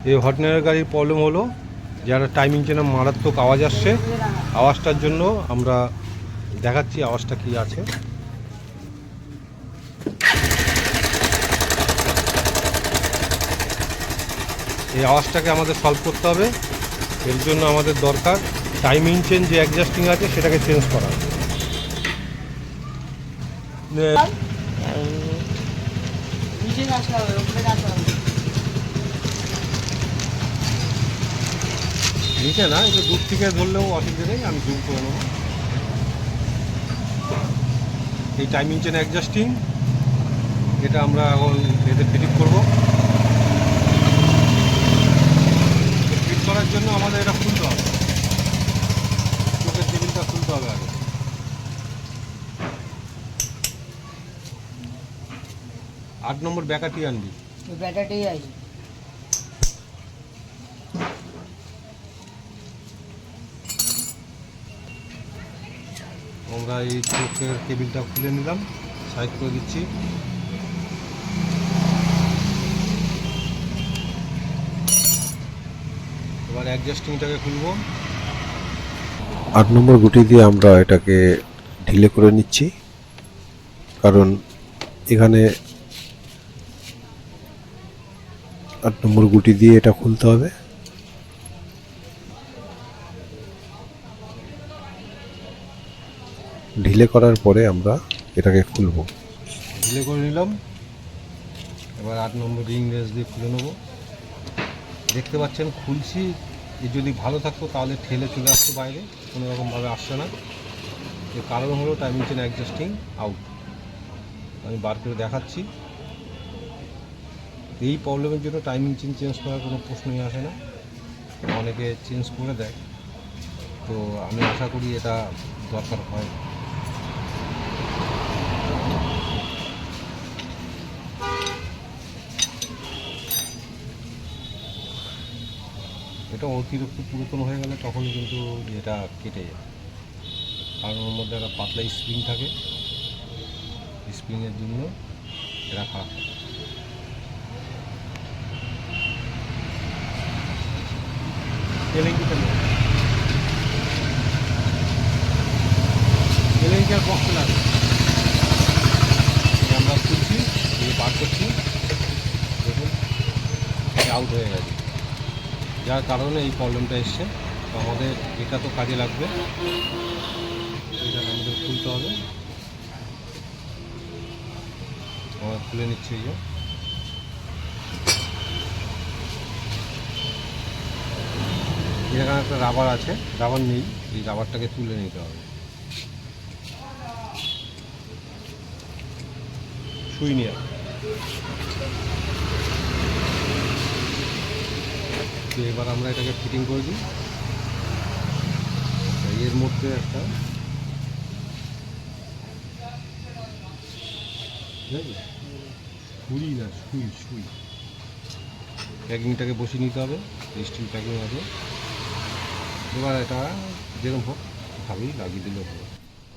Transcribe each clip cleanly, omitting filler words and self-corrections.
এই হর্নেটের গাড়ির প্রবলেম হলো যারা টাইমিং চেনে মারাত্মক আওয়াজ আসছে। আওয়াজটার জন্য আমরা দেখাচ্ছি আওয়াজটা কি আছে। এই আওয়াজটাকে আমাদের সলভ করতে হবে। এর জন্য আমাদের দরকার টাইমিং চেন যে অ্যাডজাস্টিং আছে সেটাকে চেঞ্জ করা। নিচে না, একটু দূর থেকে ধরলেও অসুবিধা নেই, আমি জুম করে নেবো। এই টাইমিং চেন অ্যাডজাস্টিং এটা আমরা এখন এতে ফিটিং করবো। ফিট করার জন্য আমাদের এটা খুলতে হবে, চোখের টেবিলটা খুলতে হবে আগে। আট নম্বর ব্যাকাটি আনবি, ব্যাটাটাই আছে। আমরা এই চোখের কেবিলটা খুলে নিলাম, সাইড করে দিচ্ছি। এবার অ্যাডজাস্টিংটাকে খুলবো। 8 নম্বর গুটি দিয়ে আমরা এটাকে ঢিলে করে নিচ্ছি, কারণ এখানে 8 নম্বর গুটি দিয়ে এটা খুলতে হবে। ঢিলে করার পরে আমরা এটাকে খুলব। ঢিলে করে নিলাম। এবার 8 নম্বর রিং রেস দিয়ে খুলে নেবো। দেখতে পাচ্ছেন খুলছি, এ যদি ভালো থাকতো তাহলে ঠেলে চলে আসতো বাইরে, কোনো রকমভাবে আসছে না। এর কারণ হলো টাইমিং চেন অ্যাডজাস্টিং আউট। আমি বার করে দেখাচ্ছি। এই প্রবলেমের জন্য টাইমিং চেন চেঞ্জ করার কোনো প্রশ্নই আসে না, অনেকে চেঞ্জ করে দেয়। তো আমি আশা করি এটা দরকার হয়। এটা অতিরিক্ত পুরাতন হয়ে গেলে তখন কিন্তু এটা কেটে যায়, কারণ ওর মধ্যে একটা পাতলা স্প্রিং থাকে, স্প্রিংয়ের জন্য এটা খারাপ হয়। এলেঙ্কি আর বক্স লাগে আমরা খুলছি, দিয়ে বার করছি, দেখুন আউট হয়ে গেছে, যার কারণে এই প্রবলেমটা এসছে। তো আমাদের এটা তো কাজে লাগবে, এটা আমাদের খুলতে হবে। আমরা খুলে নিচ্ছি। এই যে এখানে একটা রাবার আছে, রাবার নেই, এই রাবারটাকে তুলে নিতে হবে। সুই নিয়ে তো এবার আমরা এটাকে ফিটিং করে দিই। এর মধ্যে একটা সুই না, সুই সুই প্যাকিংটাকে বসিয়ে নিতে হবে। স্টিল প্যাকিং আছে। এবার এটা যেরকম হোক ভাবেই লাগিয়ে দিলে হবে।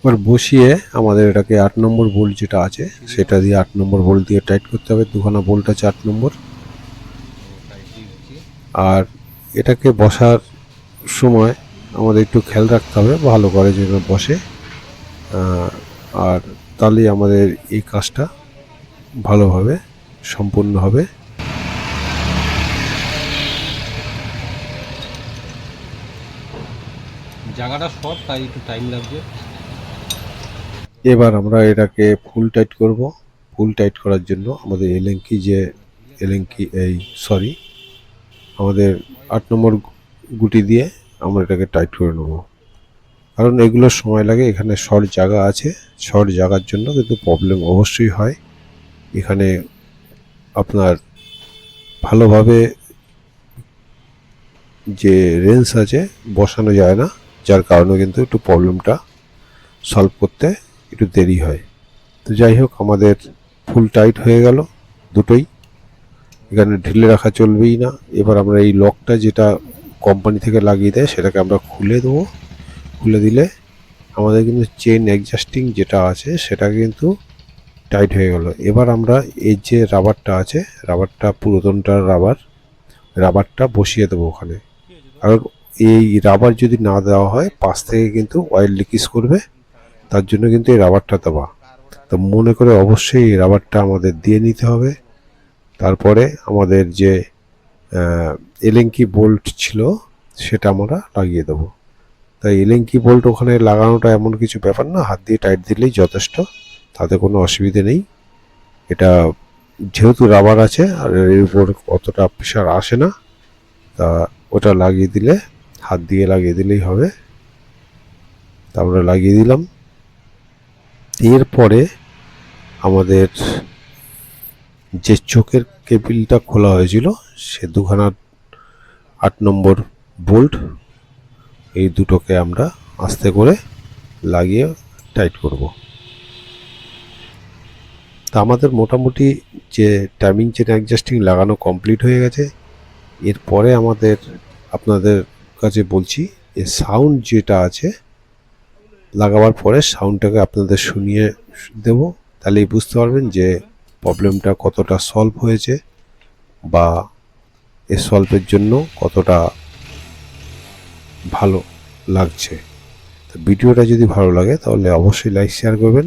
এবার বসিয়ে আমাদের এটাকে 8 নম্বর বোল্ট যেটা আছে সেটা দিয়ে 8 নম্বর বোল্ট দিয়ে টাইট করতে হবে। দুখানা বোল্ট আছে 8 নম্বর। আর এটাকে বসার সময় আমাদের একটু খেয়াল রাখতে হবে ভালো করে যেন বসে, আর তাহলেই আমাদের এই কাজটা ভালোভাবে সম্পূর্ণ হবে। জায়গাটা শর্ট, তাই একটু টাইম লাগবে। এবার আমরা এটাকে ফুল টাইট করব। ফুল টাইট করার জন্য আমাদের আমাদের 8 নম্বর গুটি দিয়ে আমরা এটাকে টাইট করে নেব, কারণ এগুলোর সময় লাগে। এখানে শর্ট জায়গা আছে, শর্ট জায়গার জন্য কিন্তু প্রবলেম অবশ্যই হয়। এখানে আপনার ভালোভাবে যে রেঞ্জ আছে বসানো যায় না, যার কারণে কিন্তু একটু প্রবলেমটা সলভ করতে একটু দেরি হয়। তো যাই হোক, আমাদের ফুল টাইট হয়ে গেল দুটোই, এখানে ঢিলে রাখা চলবেই না। এবার আমরা এই লকটা যেটা কোম্পানি থেকে লাগিয়ে দেয় সেটাকে আমরা খুলে দেবো। খুলে দিলে আমাদের কিন্তু চেন অ্যাডজাস্টিং যেটা আছে সেটা কিন্তু টাইট হয়ে গেল। এবার আমরা এই যে রাবারটা আছে, রাবারটা পুরাতনটার রাবার, রাবারটা বসিয়ে দেবো ওখানে। কারণ এই রাবার যদি না দেওয়া হয় পাশ থেকে কিন্তু অয়েল লিকেজ করবে, তার জন্য কিন্তু এই রাবারটা দেওয়া। তো মনে করে অবশ্যই এই রাবারটা আমাদের দিয়ে নিতে হবে। তারপরে আমাদের যে এলেঙ্কি বোল্ট ছিল সেটা আমরা লাগিয়ে দেবো। তাই এলেঙ্কি বোল্ট ওখানে লাগানোটা এমন কিছু ব্যাপার না, হাত দিয়ে টাইট দিলেই যথেষ্ট, তাতে কোনো অসুবিধে নেই। এটা যেহেতু রাবার আছে আর এর উপর অতটা প্রেশার আসে না, তা ওটা লাগিয়ে দিলে, হাত দিয়ে লাগিয়ে দিলেই হবে। তা আমরা লাগিয়ে দিলাম। এরপরে আমাদের যে চোখের কেবিলটা খোলা হয়েছিল সে দুখানা 8 নম্বর বোল্ট, এই দুটোকে আমরা আস্তে করে লাগিয়ে টাইট করব। তা আমাদের মোটামুটি যে টাইমিং চেন অ্যাডজাস্টিং লাগানো কমপ্লিট হয়ে গেছে। এরপরে আমাদের আপনাদের কাছে বলছি যে সাউন্ড যেটা আছে লাগাবার পরে সাউন্ডটাকে আপনাদের শুনিয়ে দেব, তাহলেই বুঝতে পারবেন যে প্রবলেমটা কতটা সলভ হয়েছে বা এ সলভের জন্য কতটা ভালো লাগছে। তো ভিডিওটা যদি ভালো লাগে তাহলে অবশ্যই লাইক শেয়ার করবেন।